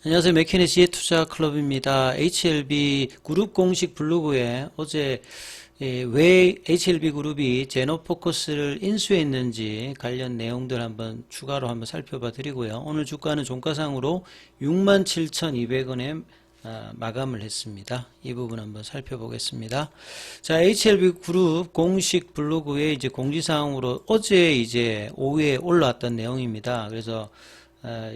안녕하세요. 맥키네시의 투자클럽입니다. HLB 그룹 공식 블로그에 어제 왜 HLB 그룹이 제노포커스를 인수했는지 관련 내용들 한번 추가로 한번 살펴봐 드리고요. 오늘 주가는 종가상으로 67,200원에 마감을 했습니다. 이 부분 한번 살펴보겠습니다. 자, HLB 그룹 공식 블로그에 이제 공지사항으로 어제 이제 오후에 올라왔던 내용입니다. 그래서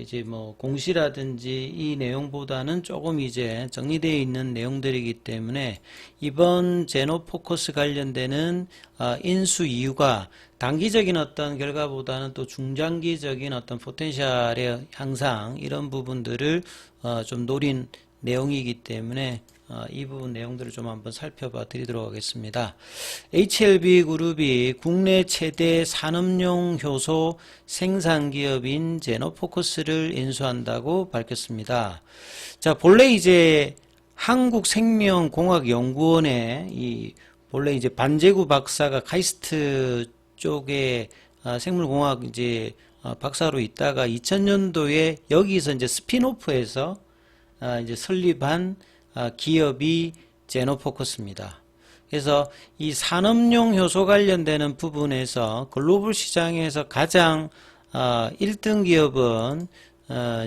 이제 뭐 공시라든지 이 내용보다는 조금 이제 정리되어 있는 내용들이기 때문에 이번 제노포커스 관련되는 인수 이유가 단기적인 어떤 결과보다는 또 중장기적인 어떤 포텐셜의 향상 이런 부분들을 좀 노린 내용이기 때문에 이 부분 내용들을 좀 한번 살펴봐 드리도록 하겠습니다. HLB 그룹이 국내 최대 산업용 효소 생산기업인 제노포커스를 인수한다고 밝혔습니다. 자, 본래 이제 한국생명공학연구원에 본래 이제 반제구 박사가 카이스트 쪽에 생물공학 이제 박사로 있다가 2000년도에 여기서 이제 스핀오프해서 이제 설립한 기업이 제노포커스입니다. 그래서 이 산업용 효소 관련되는 부분에서 글로벌 시장에서 가장 1등 기업은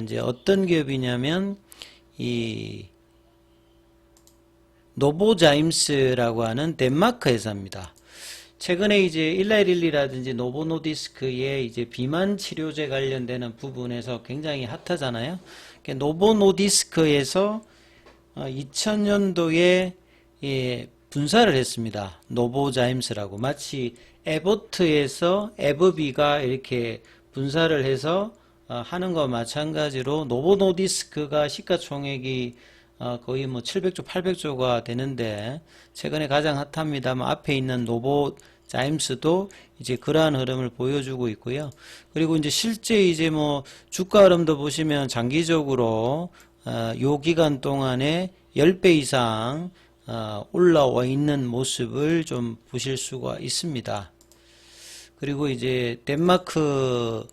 이제 어떤 기업이냐면 이 노보자임스라고 하는 덴마크 회사입니다. 최근에 이제 일라이릴리라든지 노보노디스크의 이제 비만 치료제 관련되는 부분에서 굉장히 핫하잖아요. 노보노디스크에서 2000년도에 분사를 했습니다. 노보자임스라고 마치 에버트에서 에버비가 이렇게 분사를 해서 하는 것과 마찬가지로 노보노디스크가 시가총액이 거의 뭐 700조, 800조가 되는데 최근에 가장 핫합니다만 앞에 있는 노보자임스도 이제 그러한 흐름을 보여주고 있고요. 그리고 이제 실제 이제 뭐 주가 흐름도 보시면 장기적으로 요 기간 동안에 10배 이상 올라와 있는 모습을 좀 보실 수가 있습니다. 그리고 이제 덴마크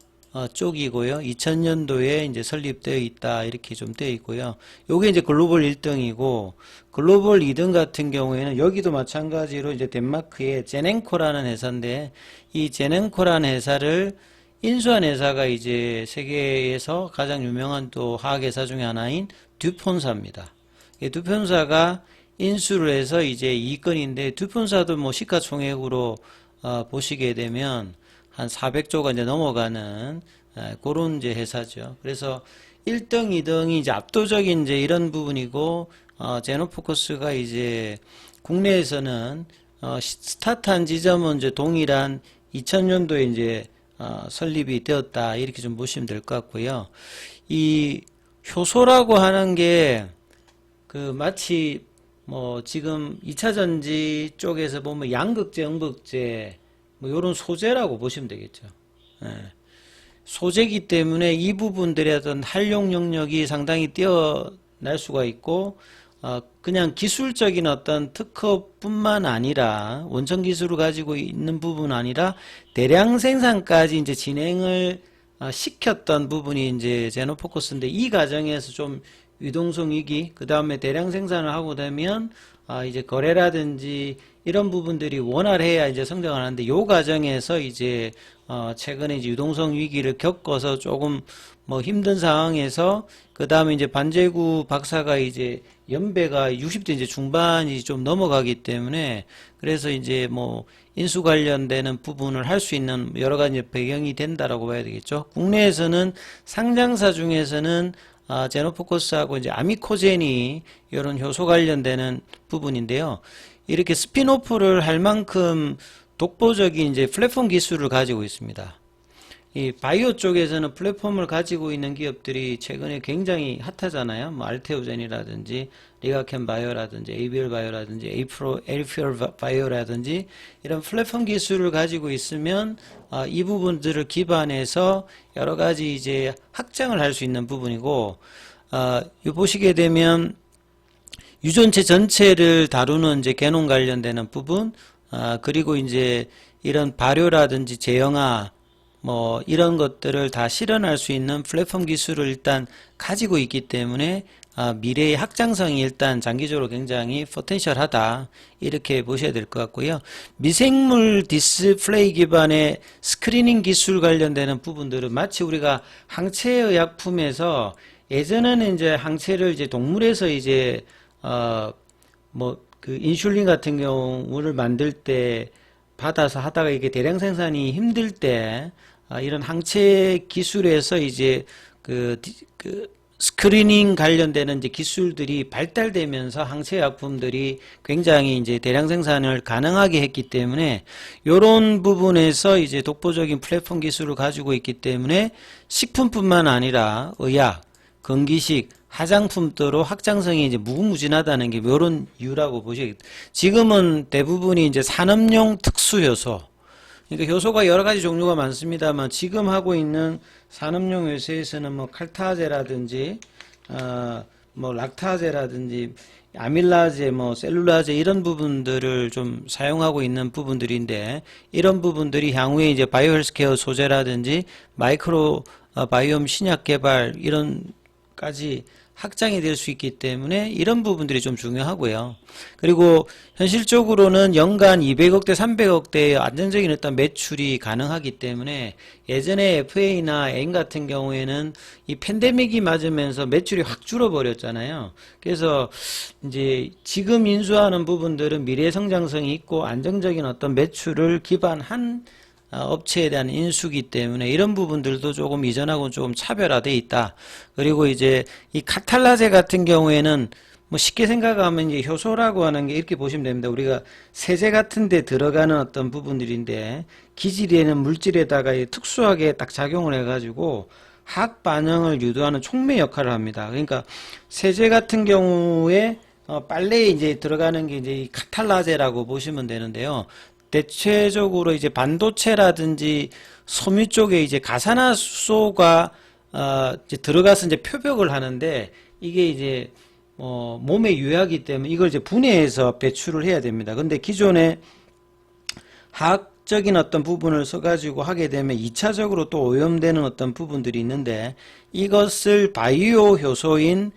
쪽이고요. 2000년도에 이제 설립되어 있다 이렇게 좀 되어 있고요. 요게 이제 글로벌 1등이고 글로벌 2등 같은 경우에는 여기도 마찬가지로 이제 덴마크의 제넨코라는 회사인데 이 제넨코라는 회사를 인수한 회사가 이제 세계에서 가장 유명한 또 화학회사 중에 하나인 듀폰사입니다. 이 듀폰사가 인수를 해서 이제 이건인데 듀폰사도 뭐 시가총액으로 보시게 되면 한 400조가 이제 넘어가는 그런 이제 회사죠. 그래서 1등, 2등이 이제 압도적인 이제 이런 부분이고 제노포커스가 이제 국내에서는 스타트한 지점은 이제 동일한 2000년도에 이제 설립이 되었다 이렇게 좀 보시면 될 것 같고요. 이 효소라고 하는 게 그 마치 뭐 지금 2차 전지 쪽에서 보면 양극재, 음극재 뭐 요런 소재라고 보시면 되겠죠. 예. 소재기 때문에 이 부분들의 어떤 활용 영역이 상당히 뛰어날 수가 있고 그냥 기술적인 어떤 특허뿐만 아니라 원천 기술을 가지고 있는 부분 아니라 대량 생산까지 이제 진행을 시켰던 부분이 이제 제노포커스인데 이 과정에서 좀 유동성 위기, 그 다음에 대량 생산을 하고 되면 이제 거래라든지 이런 부분들이 원활해야 이제 성장을 하는데 요 과정에서 이제 최근에 이제 유동성 위기를 겪어서 조금 뭐 힘든 상황에서 그 다음에 이제 반제구 박사가 이제 연배가 60대 이제 중반이 좀 넘어가기 때문에 그래서 이제 뭐 인수 관련되는 부분을 할 수 있는 여러 가지 배경이 된다라고 봐야 되겠죠. 국내에서는 상장사 중에서는 제노포커스하고 이제 아미코젠이 이런 효소 관련되는 부분인데요. 이렇게 스핀오프를 할 만큼 독보적인 이제 플랫폼 기술을 가지고 있습니다. 이 바이오 쪽에서는 플랫폼을 가지고 있는 기업들이 최근에 굉장히 핫하잖아요. 뭐 알테오젠이라든지 리가켄 바이오라든지 에이비얼 바이오라든지 에이피얼 바이오라든지 이런 플랫폼 기술을 가지고 있으면 이 부분들을 기반해서 여러 가지 이제 확장을 할 수 있는 부분이고 이 보시게 되면 유전체 전체를 다루는 이제 개놈 관련되는 부분 그리고 이제 이런 발효라든지 제형아 뭐 이런 것들을 다 실현할 수 있는 플랫폼 기술을 일단 가지고 있기 때문에 미래의 확장성이 일단 장기적으로 굉장히 포텐셜하다 이렇게 보셔야 될 것 같고요. 미생물 디스플레이 기반의 스크리닝 기술 관련되는 부분들은 마치 우리가 항체의약품에서 예전에는 이제 항체를 이제 동물에서 이제 뭐 그 인슐린 같은 경우를 만들 때 받아서 하다가 이게 대량 생산이 힘들 때 이런 항체 기술에서 이제 그 스크리닝 관련되는 이제 기술들이 발달되면서 항체 약품들이 굉장히 이제 대량 생산을 가능하게 했기 때문에 이런 부분에서 이제 독보적인 플랫폼 기술을 가지고 있기 때문에 식품뿐만 아니라 의약, 건기식, 화장품도로 확장성이 이제 무궁무진하다는 게 이런 이유라고 보시겠죠. 지금은 대부분이 이제 산업용 특수 효소, 그러니까 효소가 여러 가지 종류가 많습니다만 지금 하고 있는 산업용 효소에서는 뭐 칼타제라든지 뭐 락타제라든지 아밀라제, 뭐 셀룰라제 이런 부분들을 좀 사용하고 있는 부분들인데 이런 부분들이 향후에 이제 바이오 헬스케어 소재라든지 마이크로 바이옴 신약 개발 이런까지 확장이 될 수 있기 때문에 이런 부분들이 좀 중요하고요. 그리고 현실적으로는 연간 200억대, 300억대의 안정적인 어떤 매출이 가능하기 때문에 예전에 FA나 AIM 같은 경우에는 이 팬데믹이 맞으면서 매출이 확 줄어버렸잖아요. 그래서 이제 지금 인수하는 부분들은 미래 성장성이 있고 안정적인 어떤 매출을 기반한 업체에 대한 인수기 때문에 이런 부분들도 조금 이전하고는 조금 차별화되어 있다. 그리고 이제 이 카탈라제 같은 경우에는 뭐 쉽게 생각하면 이제 효소라고 하는 게 이렇게 보시면 됩니다. 우리가 세제 같은 데 들어가는 어떤 부분들인데 기질에는 물질에다가 특수하게 딱 작용을 해가지고 화학 반응을 유도하는 촉매 역할을 합니다. 그러니까 세제 같은 경우에 빨래에 이제 들어가는 게 이제 이 카탈라제라고 보시면 되는데요. 대체적으로 이제 반도체라든지 섬유 쪽에 이제 가산화수소가 이제 들어가서 이제 표백을 하는데 이게 이제 몸에 유해하기 때문에 이걸 이제 분해해서 배출을 해야 됩니다. 근데 기존에 화학적인 어떤 부분을 써가지고 하게 되면 2차적으로 또 오염되는 어떤 부분들이 있는데 이것을 바이오 효소인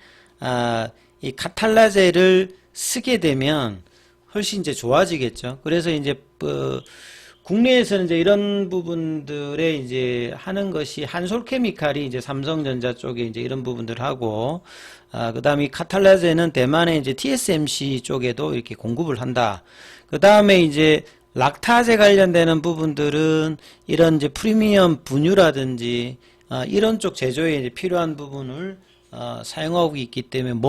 이 카탈라제를 쓰게 되면 훨씬 이제 좋아지겠죠. 그래서 이제 국내에서는 이제 이런 부분들에 이제 하는 것이 한솔케미칼이 이제 삼성전자 쪽에 이제 이런 부분들을 하고, 그다음에 이 카탈라제는 대만의 이제 TSMC 쪽에도 이렇게 공급을 한다. 그다음에 이제 락타제 관련되는 부분들은 이런 이제 프리미엄 분유라든지 이런 쪽 제조에 이제 필요한 부분을 사용하고 있기 때문에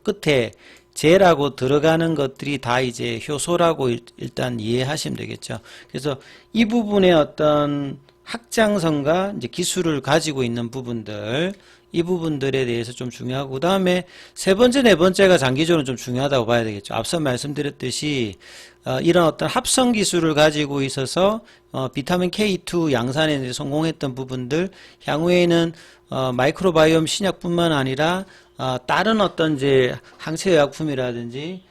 끝에 제라고 들어가는 것들이 다 이제 효소라고 일단 이해하시면 되겠죠. 그래서 이 부분의 어떤 확장성과 이제 기술을 가지고 있는 부분들, 이 부분들에 대해서 좀 중요하고, 그 다음에 세 번째, 네 번째가 장기적으로 좀 중요하다고 봐야 되겠죠. 앞서 말씀드렸듯이, 이런 어떤 합성 기술을 가지고 있어서, 비타민 K2 양산에 이제 성공했던 부분들, 향후에는, 마이크로바이옴 신약뿐만 아니라, 다른 어떤 이제 항체의약품이라든지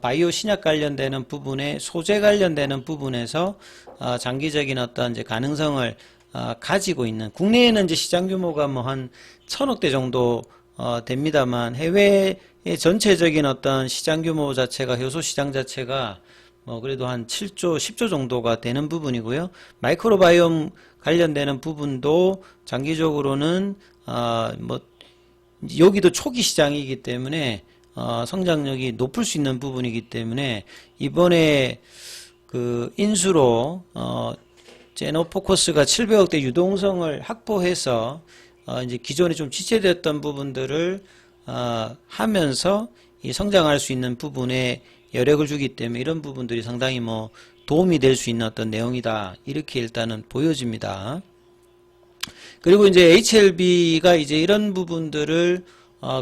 바이오 신약 관련되는 부분에 소재 관련되는 부분에서 장기적인 어떤 이제 가능성을 가지고 있는, 국내에는 이제 시장 규모가 뭐 한 1000억대 정도 됩니다만 해외의 전체적인 어떤 시장 규모 자체가 효소 시장 자체가 뭐 그래도 한 7조, 10조 정도가 되는 부분이고요. 마이크로바이옴 관련되는 부분도 장기적으로는 뭐 여기도 초기 시장이기 때문에 성장력이 높을 수 있는 부분이기 때문에 이번에 그 인수로 제노포커스가 700억대 유동성을 확보해서 이제 기존에 좀 지체되었던 부분들을 하면서 이 성장할 수 있는 부분에 여력을 주기 때문에 이런 부분들이 상당히 뭐 도움이 될 수 있는 어떤 내용이다, 이렇게 일단은 보여집니다. 그리고 이제 HLB가 이제 이런 부분들을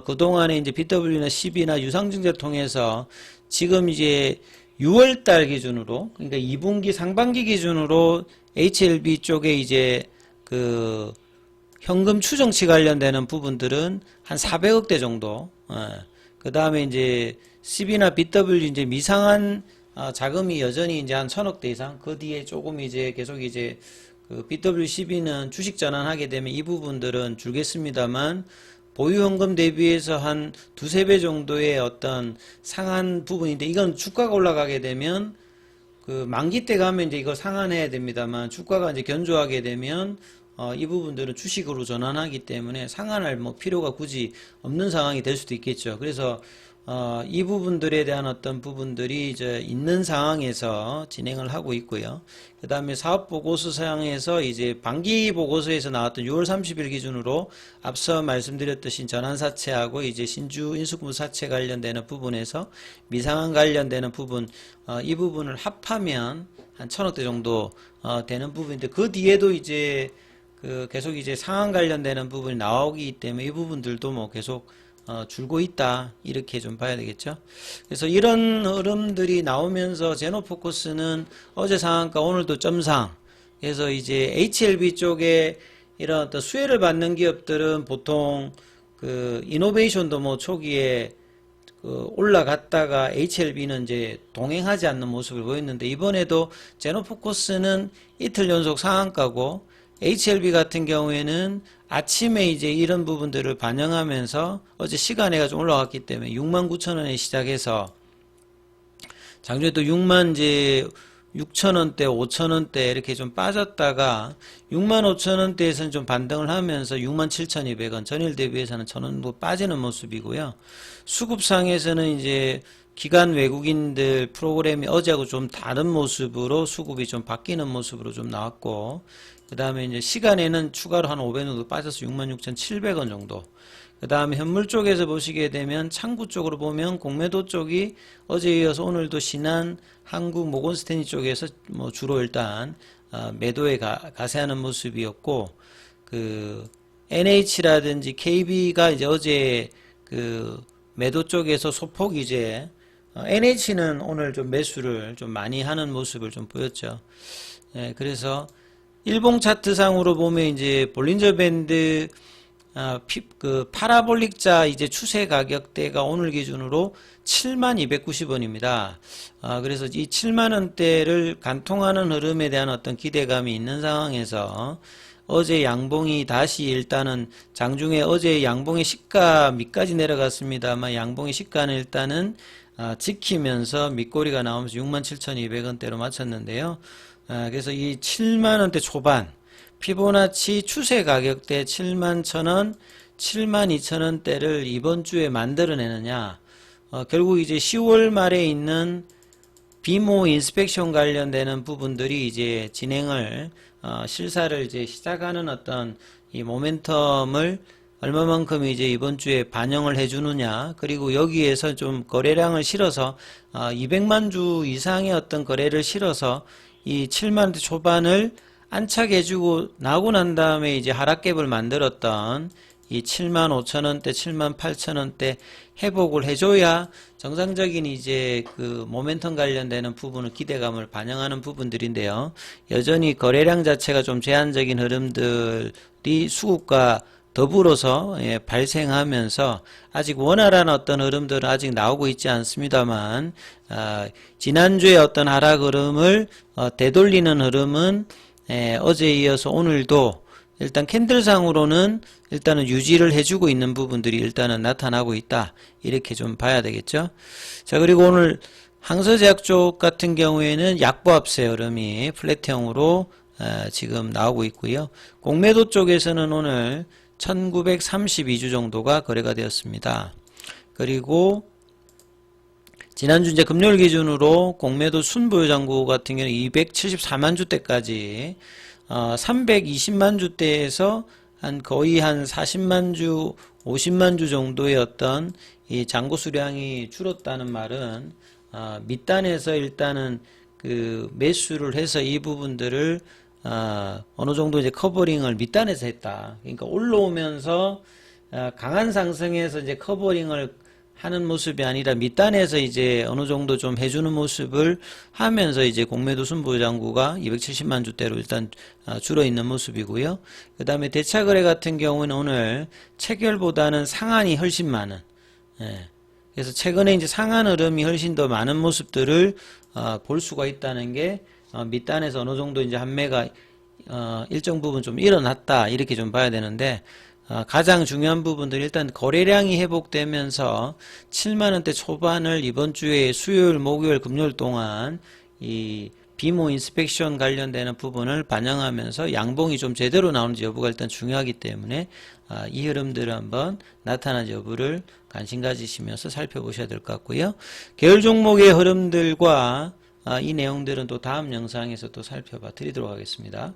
그동안에 이제 BW나 CB나 유상증자를 통해서 지금 이제 6월달 기준으로, 그러니까 2분기 상반기 기준으로 HLB 쪽에 이제 그 현금 추정치 관련되는 부분들은 한 400억대 정도, 그 다음에 이제 CB나 BW 이제 미상한 자금이 여전히 이제 한 1000억대 이상, 그 뒤에 조금 이제 계속 이제 그 BW12는 주식 전환하게 되면 이 부분들은 줄겠습니다만 보유 현금 대비해서 한 두세 배 정도의 어떤 상한 부분인데, 이건 주가가 올라가게 되면 그 만기 때 가면 이제 이걸 상환해야 됩니다만, 주가가 이제 견조하게 되면 이 부분들은 주식으로 전환하기 때문에 상환할 뭐 필요가 굳이 없는 상황이 될 수도 있겠죠. 그래서 이 부분들에 대한 어떤 부분들이 이제 있는 상황에서 진행을 하고 있고요. 그 다음에 사업보고서상에서 이제 반기보고서에서 나왔던 6월 30일 기준으로 앞서 말씀드렸듯이 전환사채하고 이제 신주 인수분부 사채 관련되는 부분에서 미상환 관련되는 부분, 이 부분을 합하면 한 1,000억대 정도 되는 부분인데, 그 뒤에도 이제 그 계속 이제 상환 관련되는 부분이 나오기 때문에 이 부분들도 뭐 계속 줄고 있다, 이렇게 좀 봐야 되겠죠. 그래서 이런 흐름들이 나오면서 제노포커스는 어제 상한가 오늘도 점상, 그래서 이제 HLB 쪽에 이런 어떤 수혜를 받는 기업들은 보통 그 이노베이션도 뭐 초기에 그 올라갔다가 HLB는 이제 동행하지 않는 모습을 보였는데, 이번에도 제노포커스는 이틀 연속 상한가고 HLB 같은 경우에는 아침에 이제 이런 부분들을 반영하면서 어제 시간에가 좀 올라갔기 때문에 69,000원에 시작해서 장중에 또 6,000원대, 5,000원대 이렇게 좀 빠졌다가 65,000원대에서는 좀 반등을 하면서 67,200원, 전일 대비해서는 1,000원 정도 빠지는 모습이고요. 수급상에서는 이제 기관 외국인들 프로그램이 어제하고 좀 다른 모습으로 수급이 좀 바뀌는 모습으로 좀 나왔고, 그 다음에 이제 시간에는 추가로 한 500원 정도 빠져서 66,700원 정도. 그 다음에 현물 쪽에서 보시게 되면 창구 쪽으로 보면 공매도 쪽이 어제에 이어서 오늘도 신한, 한국, 모건스탠리 쪽에서 뭐 주로 일단 매도에 가세하는 모습이었고, 그 NH라든지 KB가 이제 어제 그 매도 쪽에서 소폭 이제 NH는 오늘 좀 매수를 좀 많이 하는 모습을 좀 보였죠. 예, 그래서 일봉 차트상으로 보면 이제 볼린저 밴드 그 파라볼릭자 이제 추세 가격대가 오늘 기준으로 72,990원입니다. 그래서 이 7만원대를 간통하는 흐름에 대한 어떤 기대감이 있는 상황에서 어제 양봉이 다시 일단은 장중에 어제 양봉의 시가 밑까지 내려갔습니다만, 양봉의 시가는 일단은 지키면서 밑꼬리가 나오면서 67,200원대로 마쳤는데요. 그래서 이 7만원대 초반 피보나치 추세 가격대 71,000원, 72,000원대를 이번 주에 만들어내느냐, 결국 이제 10월 말에 있는 비모 인스펙션 관련되는 부분들이 이제 진행을 실사를 이제 시작하는 어떤 이 모멘텀을 얼마만큼 이제 이번 주에 반영을 해주느냐, 그리고 여기에서 좀 거래량을 실어서 200만 주 이상의 어떤 거래를 실어서 이 7만원대 초반을 안착해주고 나고 난 다음에 이제 하락갭을 만들었던 이 75,000원대, 78,000원대 회복을 해줘야 정상적인 이제 그 모멘텀 관련되는 부분을 기대감을 반영하는 부분들인데요. 여전히 거래량 자체가 좀 제한적인 흐름들이 수급과 더불어서 발생하면서 아직 원활한 어떤 흐름들은 아직 나오고 있지 않습니다만, 지난주에 어떤 하락 흐름을 되돌리는 흐름은 어제에 이어서 오늘도 일단 캔들상으로는 일단은 유지를 해주고 있는 부분들이 일단은 나타나고 있다, 이렇게 좀 봐야 되겠죠. 자, 그리고 오늘 항서제약 쪽 같은 경우에는 약보합세 흐름이 플랫형으로 지금 나오고 있고요. 공매도 쪽에서는 오늘 1932주 정도가 거래가 되었습니다. 그리고 지난주 이제 금요일 기준으로 공매도 순보유장구 같은 경우는 274만 주대까지 320만 주대에서 한 거의 한 40만 주, 50만 주 정도의 어떤 이 잔고 수량이 줄었다는 말은 밑단에서 일단은 그 매수를 해서 이 부분들을 어느 정도 이제 커버링을 밑단에서 했다. 그러니까 올라오면서 강한 상승에서 이제 커버링을 하는 모습이 아니라 밑단에서 이제 어느 정도 좀 해주는 모습을 하면서 이제 공매도 순보유장구가 270만 주대로 일단 줄어 있는 모습이고요. 그 다음에 대차거래 같은 경우는 오늘 체결보다는 상한이 훨씬 많은, 그래서 최근에 이제 상한 흐름이 훨씬 더 많은 모습들을 볼 수가 있다는 게 밑단에서 어느 정도 이제 한매가 일정 부분 좀 일어났다 이렇게 좀 봐야 되는데 가장 중요한 부분들 일단 거래량이 회복되면서 7만원대 초반을 이번 주에 수요일, 목요일, 금요일 동안 이 비모 인스펙션 관련되는 부분을 반영하면서 양봉이 좀 제대로 나오는지 여부가 일단 중요하기 때문에 이 흐름들을 한번 나타난 여부를 관심 가지시면서 살펴보셔야 될 것 같고요. 계열 종목의 흐름들과 이 내용들은 또 다음 영상에서 또 살펴봐 드리도록 하겠습니다.